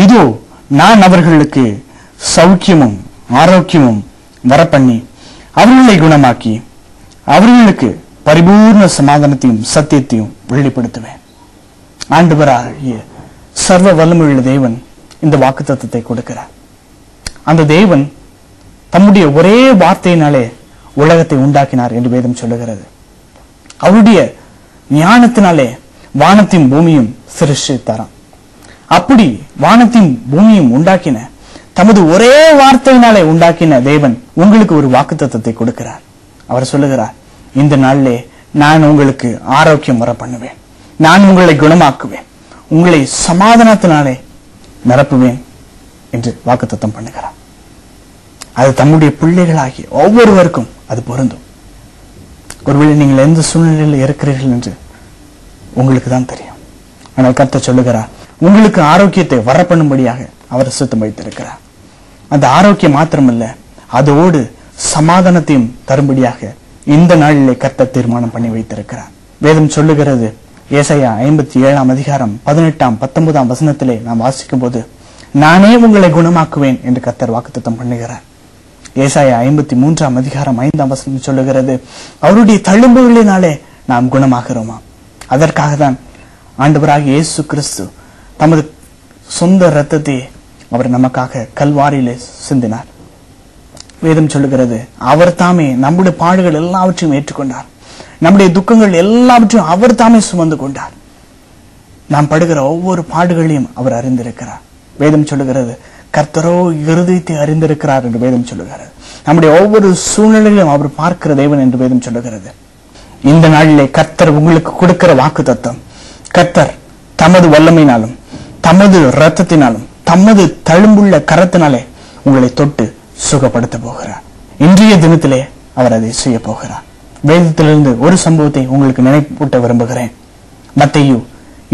இதோ நான் அவர்களுக்கு சௌக்கியமும் ஆரோக்கியமும் வரப்பண்ணி அவர்களை குணமாக்கி அவர்களுக்கு பரிபூர்ண சமாதானத்தையும் சத்தியத்தையும் வெளிப்படுத்துவேன். ஆண்டவராகிய சர்வ வல்லமையுள்ள தேவன் இந்த வாக்குத்தத்தத்தை கொடுக்கிறார். அந்த தேவன் தம்முடைய ஒரே வார்த்தையினாலே உலகத்தை உண்டாக்கினார் என்று வேதம் சொல்லுகிறது. அவருடைய ஞானத்தினாலே வானத்தையும் பூமியும் சிருஷ்டித்தாராம். அப்படி வானத்தையும் பூமியும் உண்டாக்கின தமது ஒரே வார்த்தையினாலே உண்டாக்கின தேவன் உங்களுக்கு ஒரு வாக்குத்தத்தத்தை கொடுக்கிறார். அவர் சொல்லுகிறார், இந்த நாளிலே நான் உங்களுக்கு ஆரோக்கியம் வர பண்ணுவேன், நான் உங்களை குணமாக்குவேன், உங்களை சமாதானத்தினாலே நிரப்புவேன் என்று வாக்குத்தத்தம் பண்ணுகிறார். அது தம்முடைய பிள்ளைகளாகி ஒவ்வொருவருக்கும் அது பொருந்தும். ஒருவேளை நீங்கள் எந்த சூழ்நிலையில் இருக்கிறீர்கள் என்று உங்களுக்கு தான் தெரியும். ஆனால் கர்த்தர் சொல்லுகிறார், உங்களுக்கு ஆரோக்கியத்தை வர பண்ணும்படியாக அவர் சுத்தம் வைத்திருக்கிறார். அந்த ஆரோக்கியம் மாத்திரமல்ல, அதோடு சமாதானத்தையும் தரும்படியாக இந்த நாளிலே கர்த்தர் தீர்மானம் பண்ணி வைத்திருக்கிறார். வேதம் சொல்லுகிறது, ஏசாயா 57 அதிகாரம் 18, 19 வசனத்திலே நாம் வாசிக்கும் போது, நானே உங்களை குணமாக்குவேன் என்று கர்த்தர் வாக்குத்தத்தம் பண்ணுகிறார். ஏசாயா 53 அதிகாரம் 5 வசனம் சொல்லுகிறது, அவருடைய தழும்புகளினாலே நாம் குணமாகிறோமா. அதற்காக தான் ஆண்டவராகிய இயேசு கிறிஸ்து தமது சொந்த இரத்தத்தை அவர் நமக்காக கல்வாரியிலே சிந்தினார். வேதம் சொல்லுகிறது, அவர் தாமே நம்முடைய பாடுகள் எல்லாவற்றையும் ஏற்றுக்கொண்டார், நம்முடைய துக்கங்கள் எல்லாவற்றையும் அவர் தாமே சுமந்து கொண்டார். நாம் படுகிற ஒவ்வொரு பாடுகளையும் அவர் அறிந்திருக்கிறார். வேதம் சொல்லுகிறது, கர்த்தரோ இருதயத்தை அறிந்திருக்கிறார் என்று வேதம் சொல்லுகிறது. நம்முடைய ஒவ்வொரு சூழ்நிலையிலும் அவர் பார்க்கிற தேவன் என்று வேதம் சொல்லுகிறது. இந்த நாளிலே கர்த்தர் உங்களுக்கு கொடுக்கிற வாக்குத்தத்தம், கர்த்தர் தமது வல்லமையினாலும் தமது இரத்தத்தினாலும் தமது தழும்புள்ள கரத்தினாலே உங்களை தொட்டு சுகப்படுத்த போகிறார். இன்றைய தினத்திலே அவர் அதை செய்ய போகிறார். வேதத்திலிருந்து ஒரு சம்பவத்தை உங்களுக்கு நினைப்பூட்ட விரும்புகிறேன். மத்தேயு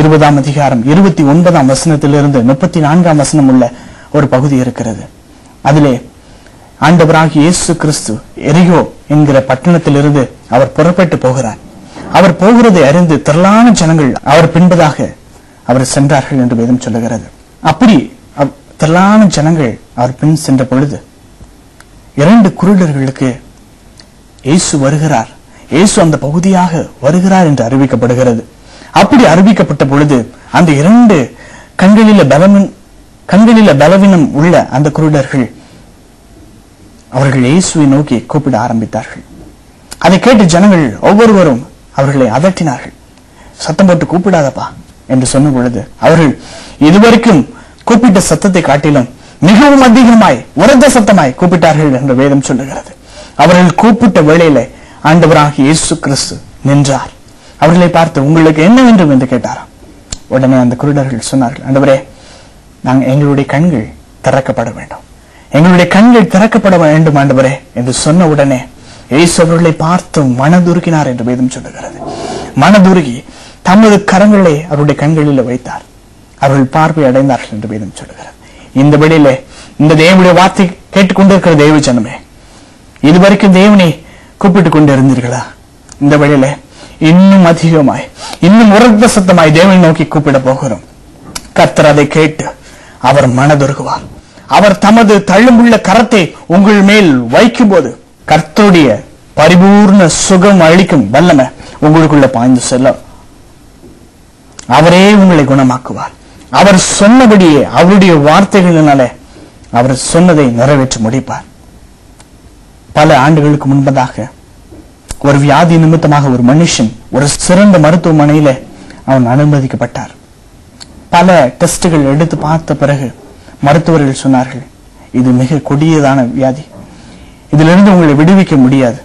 20 அதிகாரம் 29 வசனத்திலிருந்து 34 வசனம் உள்ள ஒரு பகுதி இருக்கிறது. அதிலே ஆண்டவராகிய இயேசு கிறிஸ்து எரிகோ என்கிற பட்டணத்திலிருந்து அவர் புறப்பட்டு போகிறார். அவர் போகிறதை அறிந்து திரளான ஜனங்கள் அவர் பின்பதாக அவர் சென்றார்கள் என்று வேதம் சொல்லுகிறது. அப்படி திரளான ஜனங்கள் அவர் பின் சென்ற பொழுது 2 குருடர்களுக்கு இயேசு வருகிறார், இயேசு அந்த பகுதியாக வருகிறார் என்று அறிவிக்கப்படுகிறது. அப்படி அறிவிக்கப்பட்ட பொழுது அந்த 2 கண்களில பலவீனம் உள்ள அந்த குருடர்கள் அவர்கள் இயேசுவை நோக்கி கூப்பிட ஆரம்பித்தார்கள். அதை கேட்டு ஜனங்கள் ஒவ்வொருவரும் அவர்களை அதட்டினார்கள். சத்தம் போட்டு கூப்பிடாதப்பா என்று சொன்ன பொழுது அவர்கள் இதுவரைக்கும் கூப்பிட்ட சத்தத்தை காட்டிலும் மிகவும் அதிகமாய் உரத்த சத்தமாய் கூப்பிட்டார்கள் என்று வேதம் சொல்லுகிறது. அவர்கள் கூப்பிட்ட வேளையில ஆண்டவராகிய இயேசு கிறிஸ்து நின்றார். அவர்களை பார்த்து, உங்களுக்கு என்ன வேண்டும் என்று கேட்டாராம். உடனே அந்த குருடர்கள் சொன்னார்கள், ஆண்டவரே, எங்களுடைய கண்கள் திறக்கப்பட வேண்டும், எங்களுடைய கண்கள் திறக்கப்பட வேண்டும் ஆண்டவரே என்று சொன்ன உடனே இயேசு அவர்களை பார்த்து மனதுருகினார் என்று வேதம் சொல்லுகிறது. மனதுருகி தமது கரங்களை அவருடைய கண்களில் வைத்தார். அவர்கள் பார்வை அடைந்தார்கள் என்று வேதம் சொல்லுகிறது. இந்த வேளையில இந்த தேவனுடைய வார்த்தை கேட்டுக்கொண்டிருக்கிற தேவ ஜனமே, இதுவரைக்கும் தேவனை கூப்பிட்டுக் கொண்டிருந்தீர்களா? இந்த வேளையில இன்னும் அதிகமாய் இன்னும் உரத்த சத்தமாய் தேவனை நோக்கி கூப்பிட போகிறோம். கர்த்தர் அதை கேட்டு அவர் மனதுருகுவார். அவர் தமது தள்ளுமுள்ள கரத்தை உங்கள் மேல் வைக்கும் போது கர்த்தருடைய பரிபூர்ண சுகம் அளிக்கும் வல்லமை உங்களுக்குள்ள பாய்ந்து செல்ல அவரே உங்களை குணமாக்குவார். அவர் சொன்னபடியே அவருடைய வார்த்தைகளினாலே அவர் சொன்னதை நிறைவேற்றி முடிப்பார். பல ஆண்டுகளுக்கு முன்பதாக ஒரு வியாதி நிமித்தமாக ஒரு மனுஷன் ஒரு சிறந்த மருத்துவமனையில அவன் அனுமதிக்கப்பட்டார். பல டெஸ்டுகள் எடுத்து பார்த்த பிறகு மருத்துவர்கள் சொன்னார்கள், இது மிக கொடியதான வியாதி, இதிலிருந்து உங்களை விடுவிக்க முடியாது,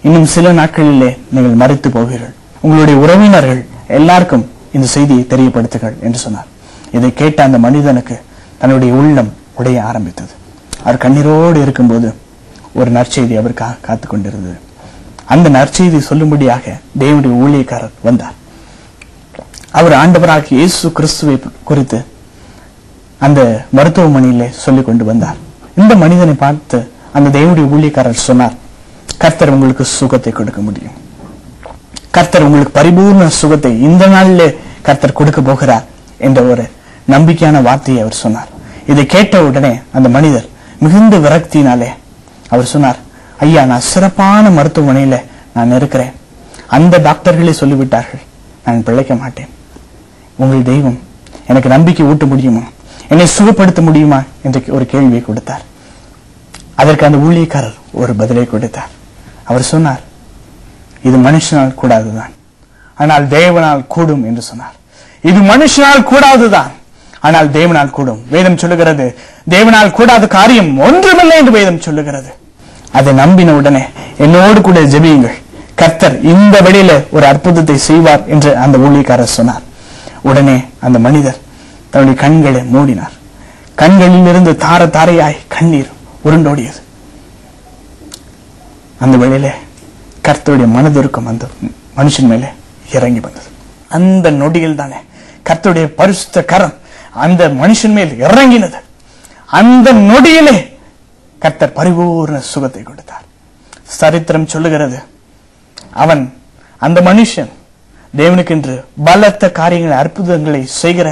இன்னும் சில நாட்களிலே நீங்கள் மரித்து போவீர்கள், உங்களுடைய உறவினர்கள் எல்லாருக்கும் இந்த செய்தியை தெரியப்படுத்துங்கள் என்று சொன்னார். இதை கேட்ட அந்த மனிதனுக்கு தன்னுடைய உள்ளம் உடைய ஆரம்பித்தது. அவர் கண்ணீரோடு இருக்கும்போது ஒரு நற்செய்தி அவருக்காக காத்து கொண்டிருந்தது. அந்த நற்செய்தி சொல்லும்படியாக தேவனுடைய ஊழியக்காரர் வந்தார். அவர் ஆண்டவராகிய இயேசு கிறிஸ்துவை குறித்து அந்த மருத்துவமனையிலே சொல்லிக் கொண்டு வந்தார். இந்த மனிதனை பார்த்து அந்த தேவனுடைய ஊழியக்காரர் சொன்னார், கர்த்தர் உங்களுக்கு சுகத்தை கொடுக்க முடியும், கர்த்தர் உங்களுக்கு பரிபூர்ண சுகத்தை இந்த நாளிலே கர்த்தர் கொடுக்க போகிறார் என்ற ஒரு நம்பிக்கையான வார்த்தையை அவர் சொன்னார். இதை கேட்ட உடனே அந்த மனிதர் மிகுந்த விரக்தியினாலே அவர் சொன்னார், ஐயா, நான் சிறப்பான மருத்துவமனையில நான் இருக்கிறேன். அந்த டாக்டர்களே சொல்லிவிட்டார்கள் நான் பிழைக்க மாட்டேன். உங்கள் தெய்வம் எனக்கு நம்பிக்கை ஊட்ட முடியுமா, என்னை சுகப்படுத்த முடியுமா என்று ஒரு கேள்வியை கொடுத்தார். அதற்கு அந்த ஊழியக்காரர் ஒரு பதிலை கொடுத்தார். அவர் சொன்னார், இது மனுஷனால் கூடாதுதான், ஆனால் தேவனால் கூடும் என்று சொன்னார். இது மனுஷனால் கூடாதுதான், ஆனால் தேவனால் கூடும். வேதம் சொல்லுகிறது, தேவனால் கூடாத காரியம் ஒன்றுமில்லை என்று வேதம் சொல்லுகிறது. அதை நம்பின உடனே என்னோடு கூட ஜெபியுங்கள், கர்த்தர் இந்த வழியில ஒரு அற்புதத்தை செய்வார் என்று அந்த ஊழியக்காரர் சொன்னார். உடனே அந்த மனிதர் தன்னுடைய கண்களை மூடினார். கண்களில் இருந்து தார தாரையாய் கண்ணீர் உருண்டோடியது. அந்த வழியில கர்த்தருடைய மனதிற்கும் அந்த மனுஷன் மேலே இறங்கி வந்தது. அந்த நொடியில் தானே கர்த்தருடைய பரிசுத்த கரம் அந்த மனுஷன் மேல் இறங்கினது. அந்த நொடியிலே கர்த்தர் பரிபூர்ண சுகத்தை கொடுத்தார். சரித்திரம் சொல்லுகிறது, அவன் அந்த மனுஷன் தேவனுக்கென்று பலத்த காரியங்களை அற்புதங்களை செய்கிற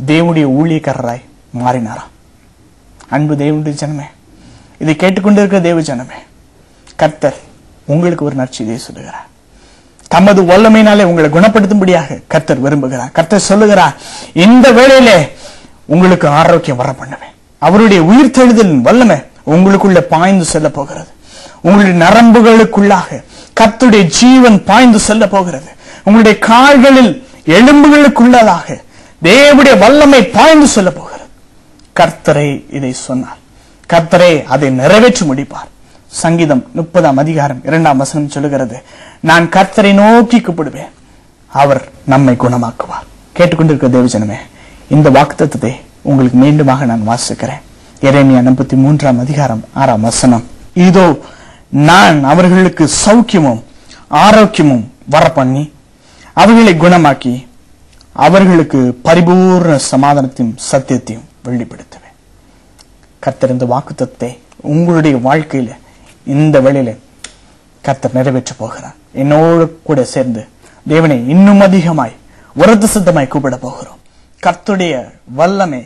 தேவனுடைய ஊழியக்காரராய் மாறினாராம். அன்பு தேவனுடைய ஜனமே, இதை கேட்டுக்கொண்டிருக்கிற தேவ ஜனமே, கர்த்தர் உங்களுக்கு ஒரு நற்செய்தியை சொல்லுகிறார். தமது வல்லமையினாலே உங்களை குணப்படுத்தும்படியாக கர்த்தர் விரும்புகிறார். கர்த்தர் சொல்லுகிறார், இந்த வேளையிலே உங்களுக்கு ஆரோக்கியம் வர பண்ணுவேன். அவருடைய உயிர்த்தெழுதலின் வல்லமை உங்களுக்குள்ள பாய்ந்து செல்ல போகிறது. உங்களுடைய நரம்புகளுக்குள்ளாக கர்த்தருடைய ஜீவன் பாய்ந்து செல்ல போகிறது. உங்களுடைய கால்களில் எலும்புகளுக்குள்ளதாக தேவனுடைய வல்லமை பாய்ந்து செல்ல போகிறது. கர்த்தரே இதை சொன்னார், கர்த்தரே அதை நிறைவேற்றி முடிப்பார். சங்கீதம் 30ஆம் அதிகாரம் 2ஆம் வசனம் சொல்லுகிறது, நான் கர்த்தரை நோக்கி கூப்பிடுவேன், அவர் நம்மை குணமாக்குவார். கேட்டுக்கொண்டிருக்கிற தேவஜனமே, இந்த வாக்குத்தத்தத்தை உங்களுக்கு மீண்டுமாக நான் வாசிக்கிறேன். எரேமியா 43ஆம் அதிகாரம் 6ஆம் வசனம், இதோ நான் அவர்களுக்கு சௌக்கியமும் ஆரோக்கியமும் வரப்பண்ணி அவர்களை குணமாக்கி அவர்களுக்கு பரிபூர்ண சமாதானத்தையும் சத்தியத்தையும் வெளிப்படுத்துவேன். கர்த்தர் இந்த வாக்குத்தத்தத்தை உங்களுடைய வாழ்க்கையில இந்த வேளையில கர்த்தர் நிறைவேற்ற போகிறார். என்னோடு கூட சேர்ந்து தேவனை இன்னும் அதிகமாய் உரத்து சித்தமாய் கூப்பிட போகிறோம். கர்த்தருடைய வல்லமை,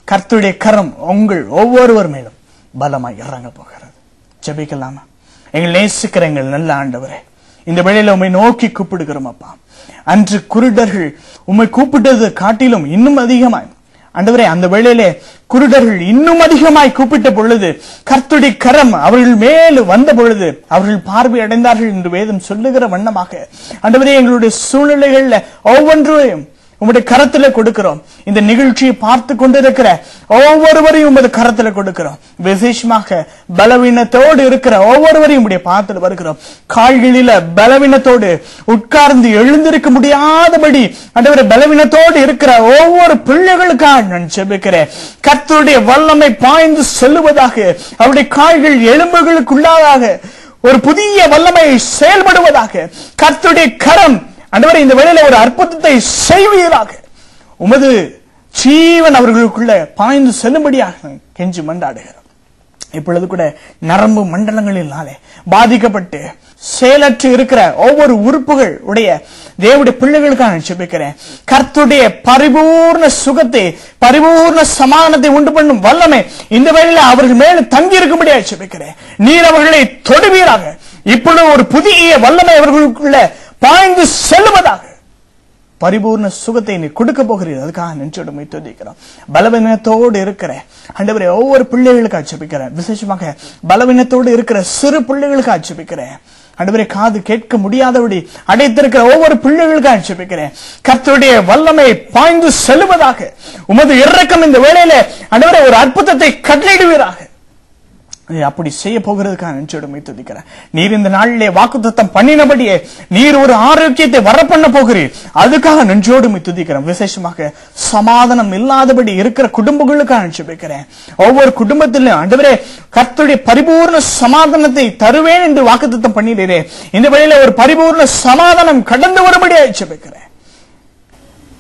கர்த்தருடைய கரம் உங்கள் ஒவ்வொருவர் மேலும் பலமாய் இறங்க போகிறது. ஜெபிக்கலாமா? எங்கள் நேசிக்கிற எங்கள் நல்ல ஆண்டவரே, இந்த வேளையில உம்மை நோக்கி கூப்பிடுகிறோம் அப்பா. அன்று குருடர்கள் உம்மை கூப்பிட்டது காட்டிலும் இன்னும் அதிகமாய் ஆண்டவரே, அந்த வேளையிலே குருடர்கள் இன்னும் அதிகமாய் கூப்பிட்ட பொழுது கர்த்தருடைய கரம் அவர்கள் மேல் வந்த பொழுது அவர்கள் பார்வை அடைந்தார்கள் என்று வேதம் சொல்லுகிற வண்ணமாக ஆண்டவரே, எங்களுடைய சூழ்நிலைகள்ல ஒவ்வொன்றையும் உங்களுடைய கரத்துல கொடுக்கிறோம். இந்த நிகழ்ச்சியை பார்த்து கொண்டிருக்கிற ஒவ்வொருவரையும் உமது கரத்துல கொடுக்கிறோம். விசேஷமாக பலவீனத்தோடு இருக்கிற ஒவ்வொருவரையும் உடைய பாதத்துல வருகிறோம். கால்களில பலவீனத்தோடு உட்கார்ந்து எழுந்திருக்க முடியாதபடி ஆண்டவரே பலவீனத்தோடு இருக்கிற ஒவ்வொரு பிள்ளைகளுக்காக நான் ஜெபிக்கிறேன். கர்த்தருடைய வல்லமை பாய்ந்து செல்லுவதாக, அவருடைய கால்கள் எலும்புகளுக்குள்ளாக ஒரு புதிய வல்லமை செயல்படுவதாக, கர்த்தருடைய கரம் ஆண்டவரே இந்த வேளையில ஒரு அற்புதத்தை செய்வீராக. உமது ஜீவன் அவர்களுக்குள்ள பாய்ந்து செல்லும்படியாக கெஞ்சி மண்டாடுகிறோம். இப்பொழுது கூட நரம்பு மண்டலங்களினாலே பாதிக்கப்பட்டு செயலற்று இருக்கிற ஒவ்வொரு உறுப்புகள் உடைய தேவனுடைய பிள்ளைகளுக்காக ஜெபிக்கிறேன். கர்த்தருடைய பரிபூர்ண சுகத்தை, பரிபூர்ண சமாதானத்தை உண்டு பண்ணும் வல்லமை இந்த வேளையில அவர்கள் மேல தங்கி இருக்கும்படியாக ஜெபிக்கிறேன். நீர் அவர்களை தொடுவீராக. இப்பொழுது ஒரு புதிய வல்லமை அவர்களுக்குள்ள பாய்ந்து செல்லுவதாக. பரிபூர்ண சுகத்தை நீ கொடுக்க போகிறீர்கள். அதுக்காக நெஞ்சோடு துதிக்கிறோம். பலவீனத்தோடு இருக்கிற ஆண்டவரே ஒவ்வொரு பிள்ளைகளுக்காக ஜெபிக்கிறேன். விசேஷமாக பலவீனத்தோடு இருக்கிற சிறு பிள்ளைகளுக்காக ஜெபிக்கிறேன். ஆண்டவரே காது கேட்க முடியாதபடி அடைத்திருக்கிற ஒவ்வொரு பிள்ளைகளுக்காக ஜெபிக்கிறேன். கர்த்தருடைய வல்லமை பாய்ந்து செல்லுவதாக. உமது இரக்கம் இந்த வேளையில ஆண்டவரே ஒரு அற்புதத்தை கட்டளையிடுவீராக. அப்படி செய்ய போகிறதுக்காக நெஞ்சோடு துதிக்கிறேன். நீர் இந்த நாளிலே வாக்குத்தத்தம் பண்ணினபடியே நீர் ஒரு ஆரோக்கியத்தை வர பண்ண போகிறீர். அதுக்காக நெஞ்சோடு துதிக்கிறேன். விசேஷமாக சமாதானம் இல்லாதபடி இருக்கிற குடும்பங்களுக்காக ஜெபிக்கிறேன். ஒவ்வொரு குடும்பத்திலும் ஆண்டவரே கர்த்தருடைய பரிபூர்ண சமாதானத்தை தருவேன் என்று வாக்குத்தத்தம் பண்ணினீரே. இந்த வேளையில ஒரு பரிபூர்ண சமாதானம் கடந்து வரும்படியாக ஜெபிக்கிறேன்.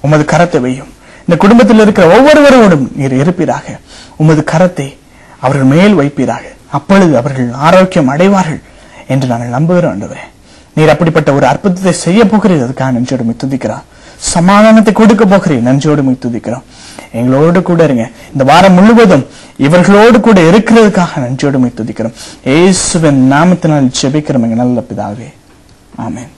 உமது கரத்தை வையும். இந்த குடும்பத்தில் இருக்கிற ஒவ்வொருவரோடும் நீர் இருப்பீராக. உமது கரத்தை அவர்கள் மேல் வைப்பீராக. அப்பொழுது அவர்கள் ஆரோக்கியம் அடைவார்கள் என்று நாங்கள் நம்புகிறோம். ஆண்டவரே நீர் அப்படிப்பட்ட ஒரு அற்புதத்தை செய்ய போகிறீர். அதுக்காக நெஞ்சோடு துதிக்கிறார். சமாதானத்தை கொடுக்க போகிறேன். நன்றியோடு துதிக்கிறோம். எங்களோடு கூட இருங்க. இந்த வாரம் முழுவதும் இவர்களோடு கூட இருக்கிறதுக்காக நன்றியோடு துதிக்கிறோம். இயேசுவின் நாமத்தினால் ஜெபிக்கிறோம் எங்கள் நல்ல பிதாவே. ஆமென்.